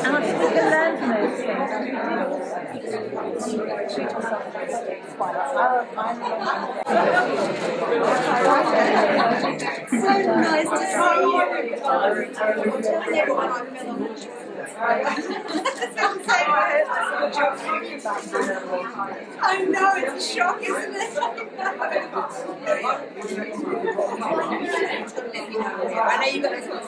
And I think we can learn from those things. Treat yourself it's fine. So nice to see you. I'm telling everyone I feel on I know, it's a shock, isn't it? I know you've got this one.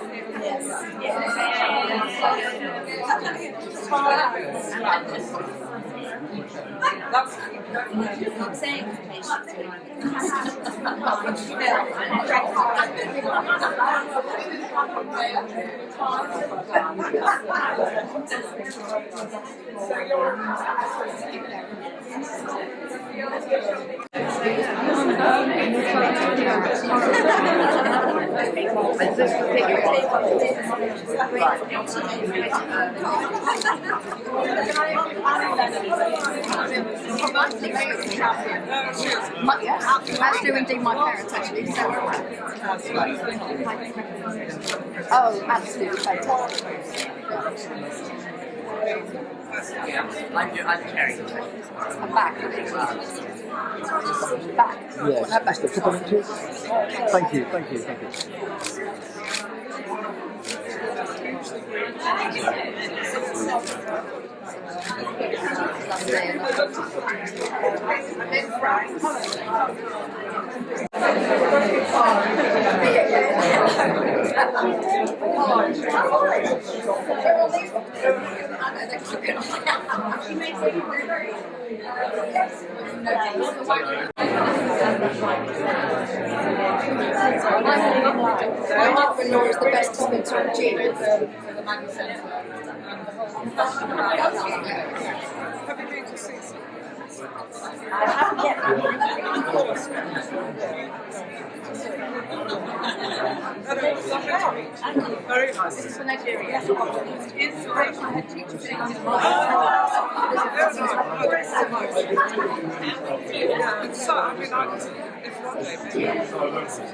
I'm saying to patients That's doing indeed my parents actually. So oh, absolutely fantastic. I'm Terry. I'm back. Back. Yes, just a couple of inches. Thank you, thank you, thank you. My mother-in-law is the best dispenser of gin. I haven't yet. Very nice. This is for Nigeria. Inspiration head teacher thing. So, I mean, it's lovely.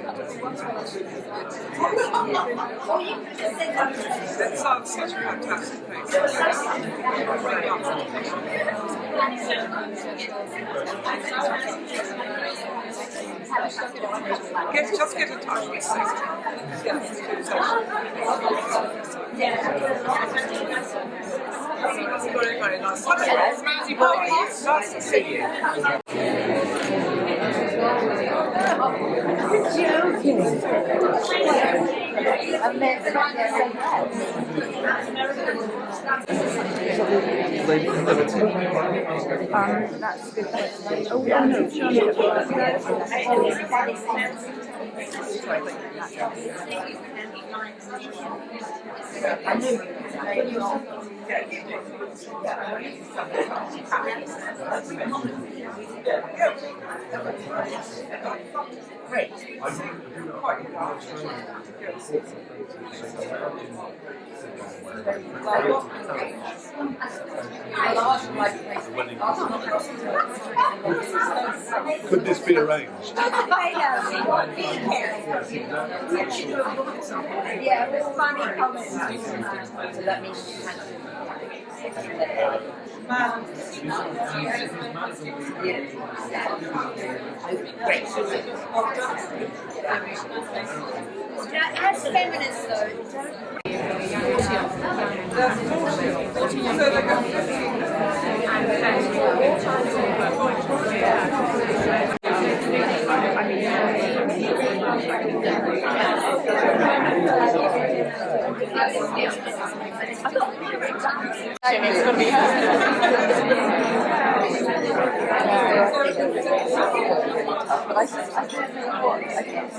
It sounds such a fantastic place. Just get in touch with Susan. Very, very nice. Nice to see you. That's a good question. Oh, yeah, no, Great. Could this be arranged? Yeah, it was funny comments. So that means it has feminist though. it's going to be her. But I don't know what. I can't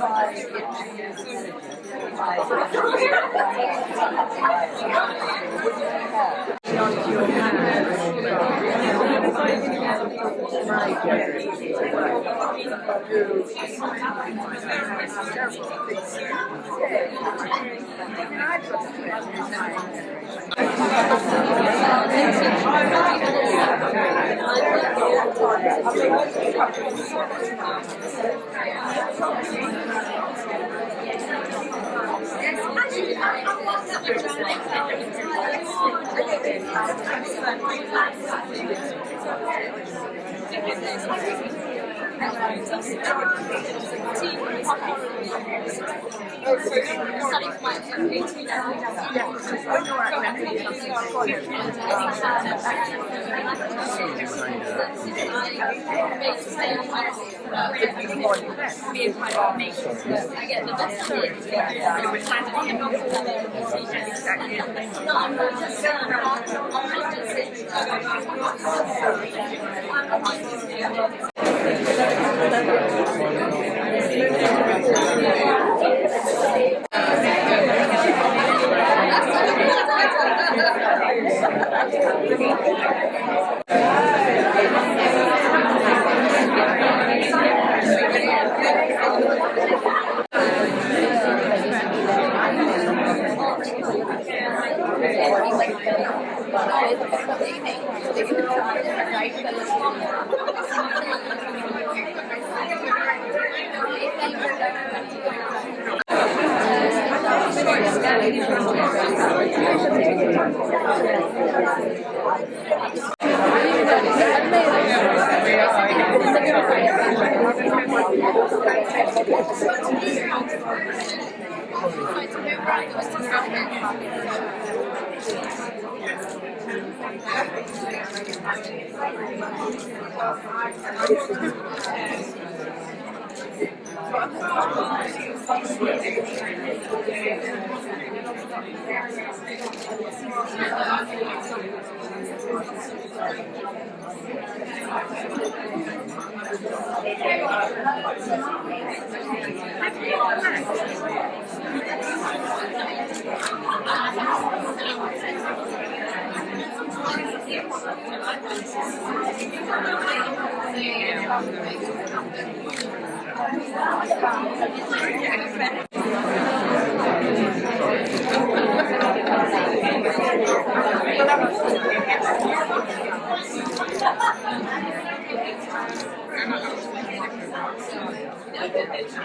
And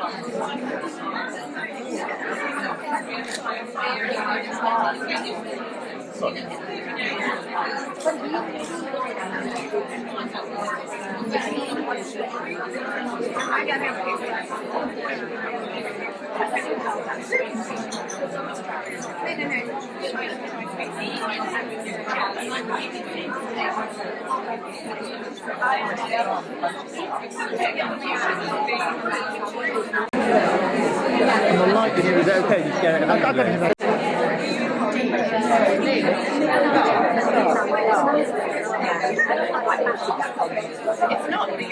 the light in here is okay, just get it. I don't know. It's not the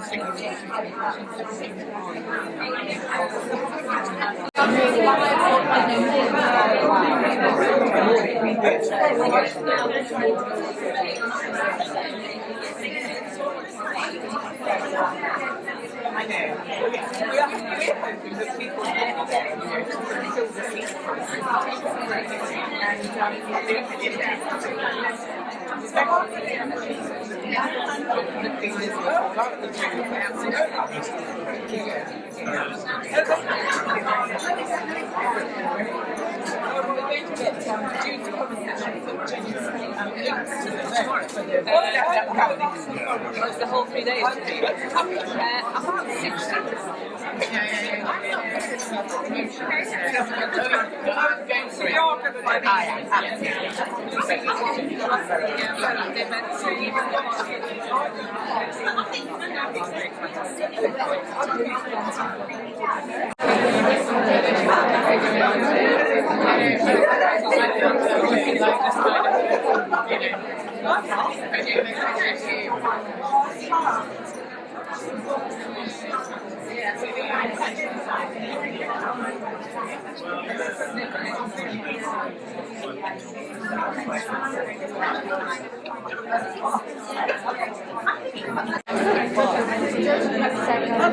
I know. We are hoping that people will fill the seat It's the whole 3 days. About 60.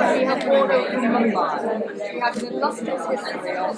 We have water in Lombard. We have an illustrious history of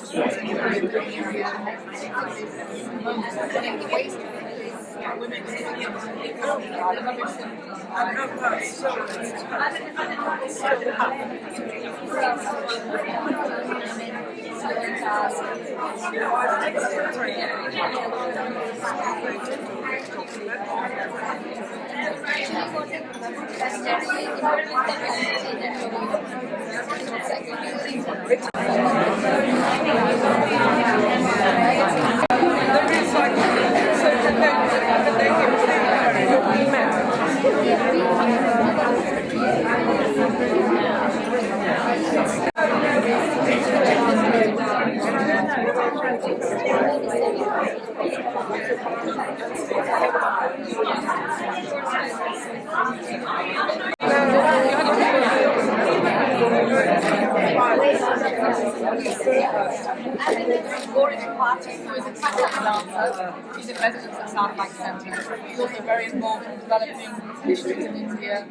who is a tap dancer. She's in residence at Southbank Centre. She's also very involved in developing initiatives in India,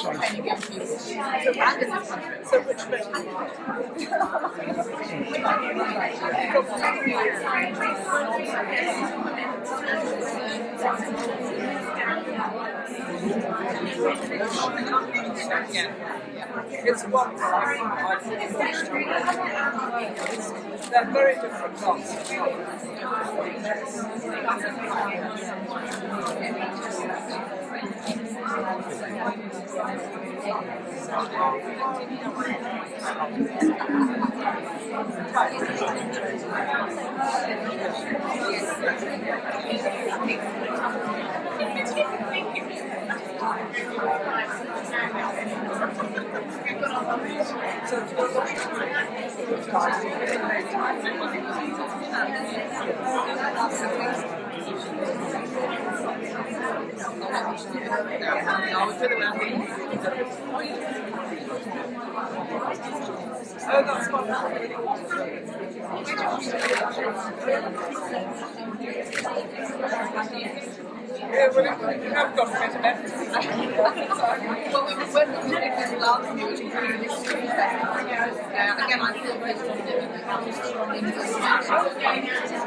training young people. And in this country. So which it's wonderful. They're very different classes. Oh, that's wonderful. Yeah, well, I've got a bit of everything. Well, we were working with this last year, which included this street festival. Again, I feel very strongly that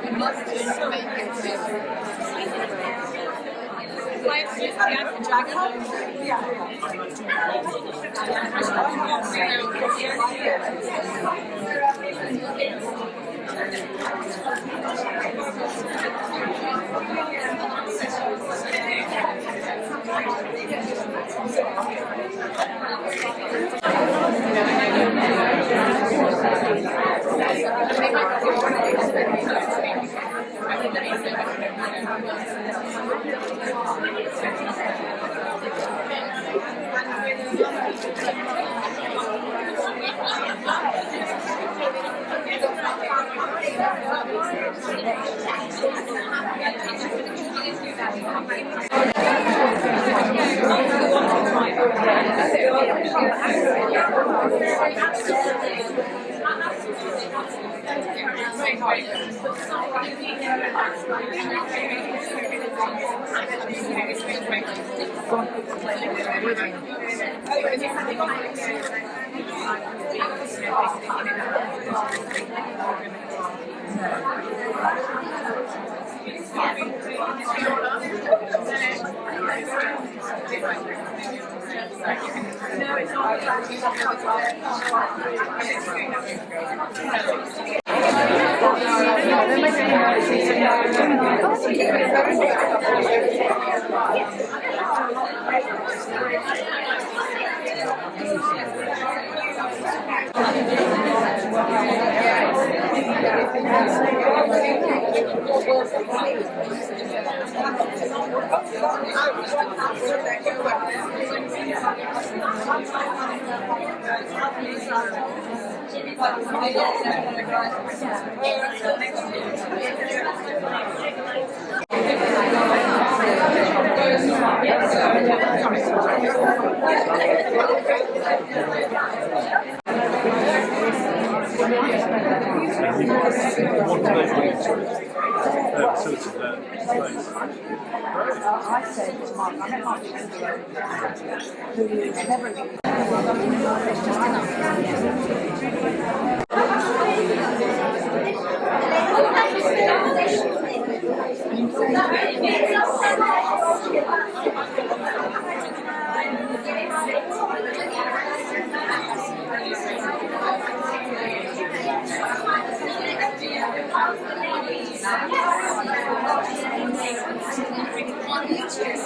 we must make it I said to Mark, I met Mark who never it's just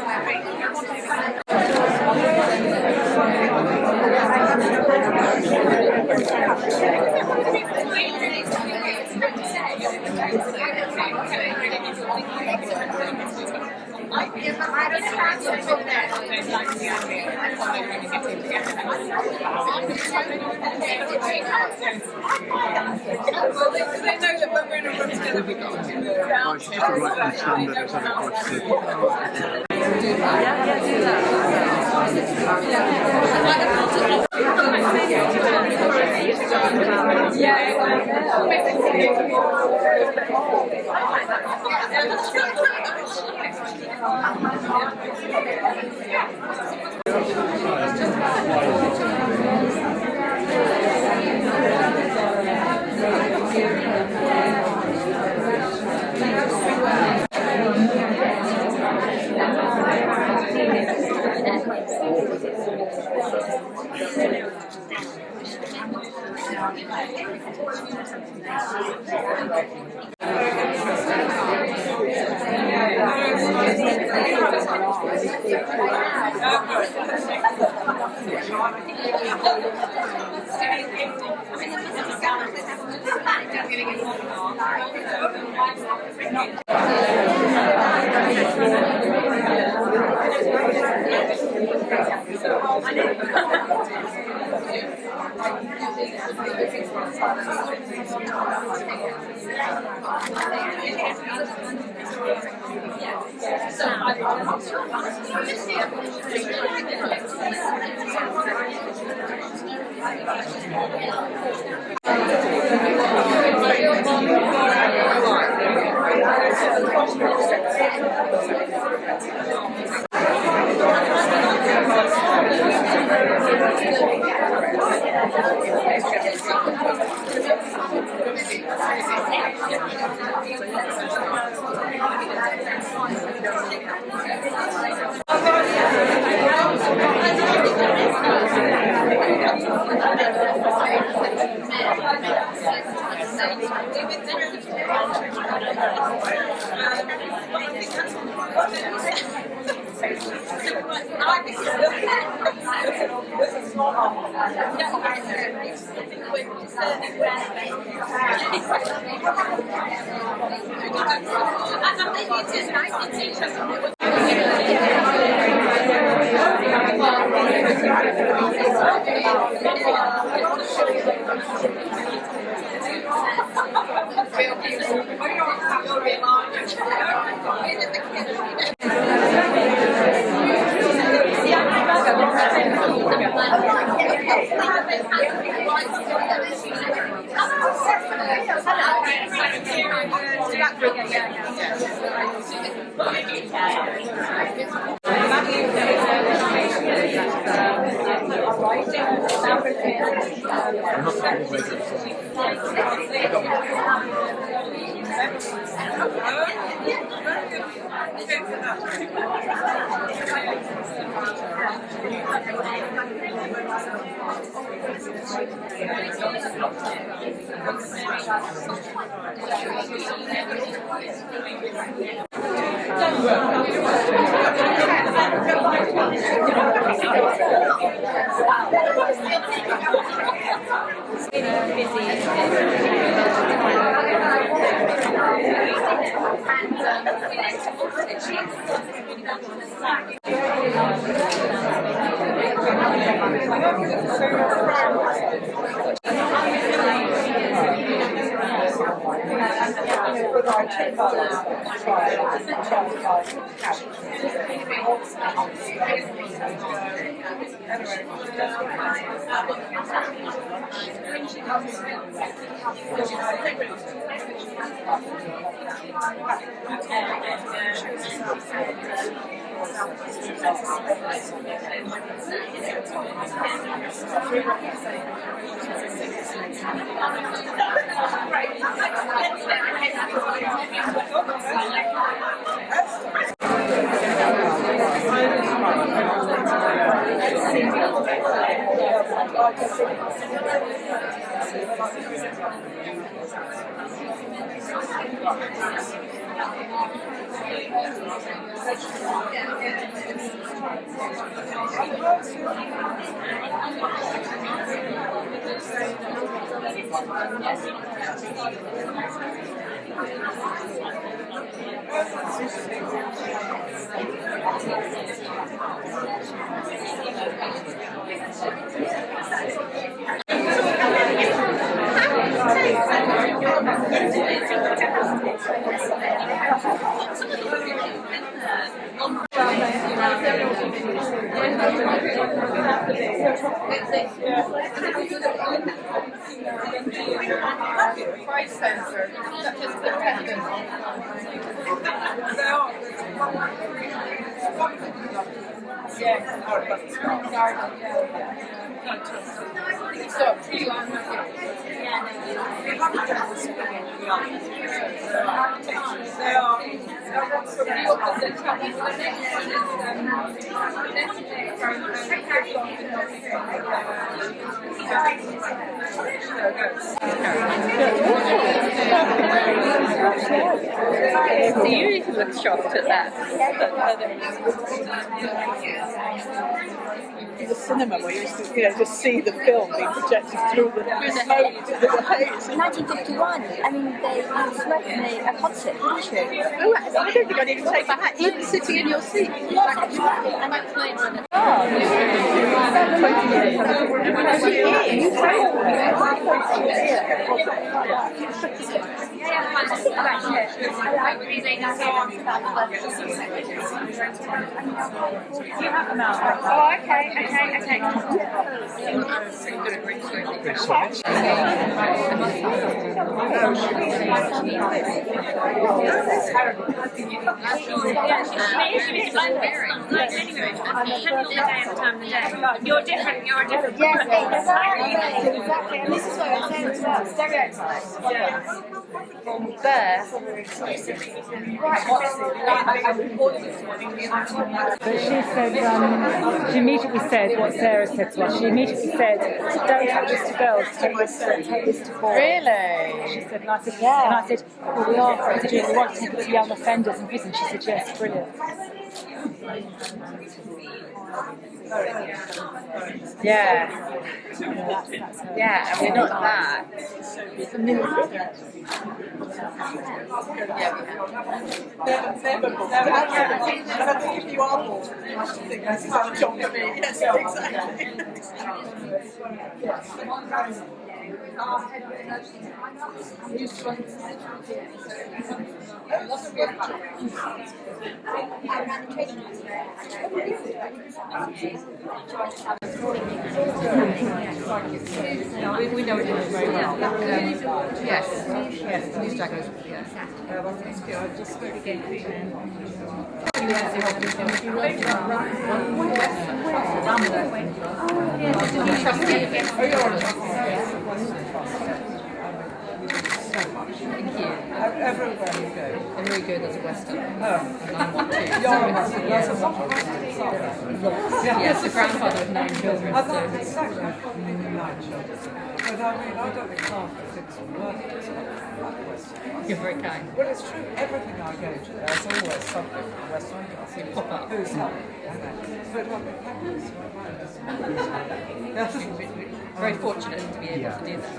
Price sensor, such as the pendant. So, pretty long. So you even look shocked at that. In the cinema where you used to, just see the film being projected through the haze. 1951. I mean, they smoke in a concert, didn't you? Oh, I don't think I need to take my hat. Even sitting in your seat. Yes, absolutely. And that's Oh, okay. You're different. yes, exactly. And this is what I'm saying as well. Stereotypes. From birth. But she said, she immediately said what Sarah said to us. She immediately said, don't take this to girls, take this to boys. Really? She said, and I said, yeah. And I said, well, we are considering we want to take it to young offenders in prison. She said, yes, brilliant. Yeah. Yeah, and we're not that. You are more. I think that's how it's on for me. Yes, exactly. We know it very well. Yes, these daggers. Yes. Thank you. Everywhere you go. Enrico does a Western. Oh. And I want to. Yes, the grandfather of 9 children. I've got exactly 9 children. But I mean, I don't think half the things work. You're very kind. Well, it's true. Everything I go to, there's always something from the restaurant. I see Pop up. who's not. But Very fortunate to be able to do that.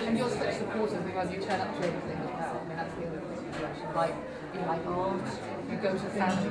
And you're such supportive because you turn up to everything as well. I mean, that's the other situation. Like, you like art, you go to family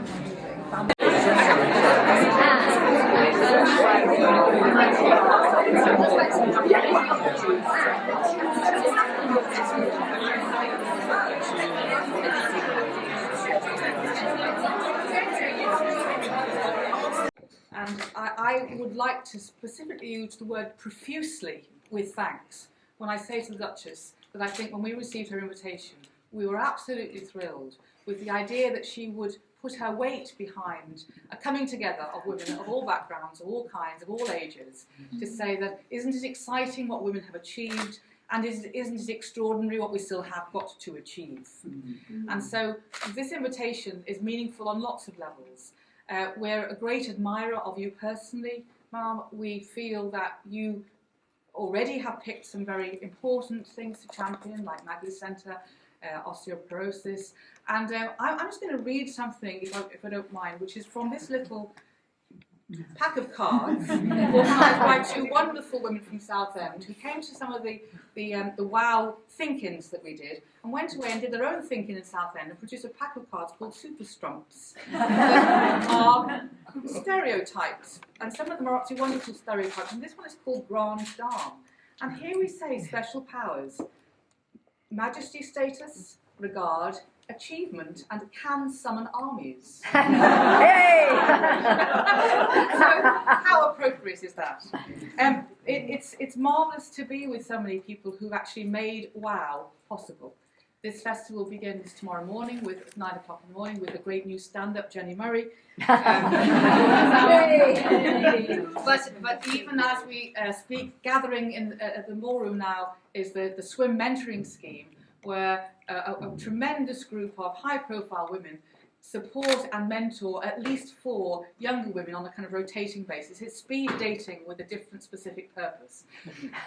And I would like to specifically use the word profusely with thanks when I say to the Duchess that I think when we received her invitation, we were absolutely thrilled with the idea that she would put her weight behind a coming together of women of all backgrounds, of all kinds, of all ages, to say that isn't it exciting what women have achieved, and isn't it extraordinary what we still have got to achieve? And so this invitation is meaningful on lots of levels. We're a great admirer of you personally, Ma'am. We feel that you already have picked some very important things to champion, like Maggie's Centre, osteoporosis. And I'm just going to read something, if I don't mind, which is from this little pack of cards organised by 2 wonderful women from Southend who came to some of the WOW think-ins that we did and went away and did their own think-in in Southend and produced a pack of cards called Super Strumps that are stereotypes, and some of them are actually wonderful stereotypes, and this one is called Grande Dame. And here we say special powers: majesty, status, regard, achievement, and can summon armies. Hey! So, how appropriate is that? It's marvellous to be with so many people who've actually made WOW possible. This festival begins tomorrow morning at 9 o'clock in the morning with the great new stand-up Jenny Murray. But even as we speak, gathering in at the ballroom now is the swim mentoring scheme, where a tremendous group of high-profile women support and mentor at least 4 younger women on a kind of rotating basis. It's speed dating with a different specific purpose.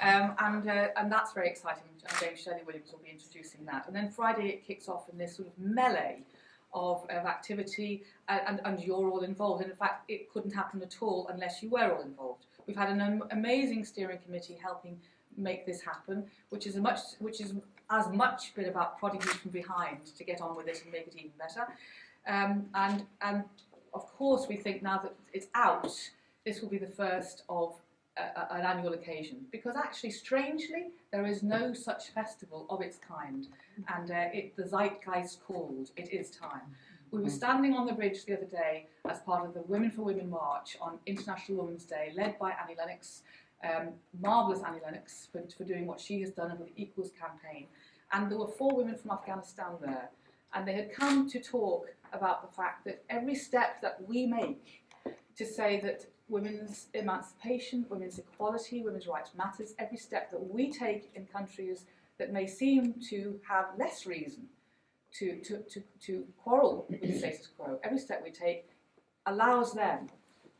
And that's very exciting. James Shelley Williams will be introducing that. And then Friday it kicks off in this sort of melee of activity, and you're all involved. And in fact, it couldn't happen at all unless you were all involved. We've had an amazing steering committee helping make this happen, which is as much been about prodding you from behind to get on with it and make it even better. And of course, we think now that it's out, this will be the first of an annual occasion, because actually, strangely, there is no such festival of its kind, and the zeitgeist called. It is time. We were standing on the bridge the other day as part of the Women for Women March on International Women's Day, led by Annie Lennox, marvellous Annie Lennox for doing what she has done under the Equals campaign. And there were 4 women from Afghanistan there, and they had come to talk about the fact that every step that we make to say that women's emancipation, women's equality, women's rights matters, every step that we take in countries that may seem to have less reason to quarrel with the status quo, every step we take allows them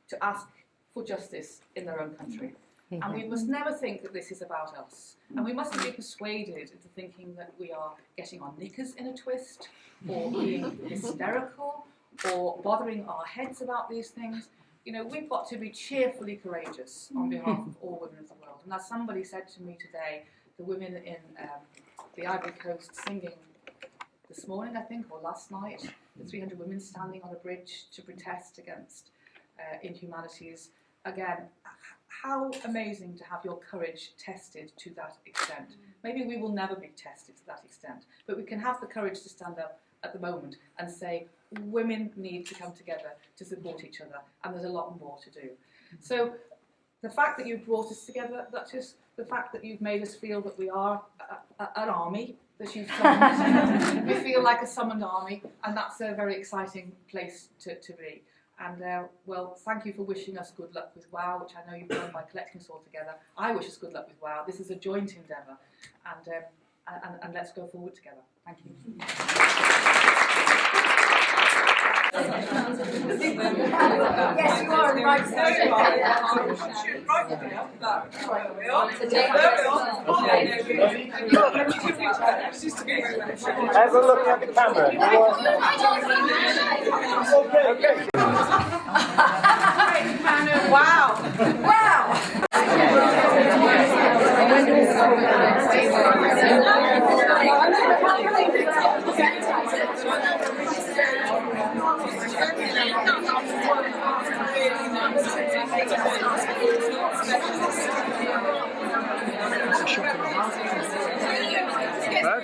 to ask for justice in their own country. And we must never think that this is about us. And we mustn't be persuaded into thinking that we are getting our knickers in a twist, or being hysterical, or bothering our heads about these things. You know, we've got to be cheerfully courageous on behalf of all women of the world. And as somebody said to me today, the women in the Ivory Coast singing this morning, I think, or last night, the 300 women standing on a bridge to protest against inhumanities. Again, how amazing to have your courage tested to that extent. Maybe we will never be tested to that extent, but we can have the courage to stand up at the moment and say, women need to come together to support each other, and there's a lot more to do. So the fact that you've brought us together, Duchess, the fact that you've made us feel that we are an army, that you've summoned, we feel like a summoned army, and that's a very exciting place to be. And well, thank you for wishing us good luck with WOW, which I know you've done by collecting us all together. I wish us good luck with WOW. This is a joint endeavour, and let's go forward together. Thank you. Yes, you are right. Have a look at the camera. Okay. Wow. Wow. It's a shock and a half. Bad.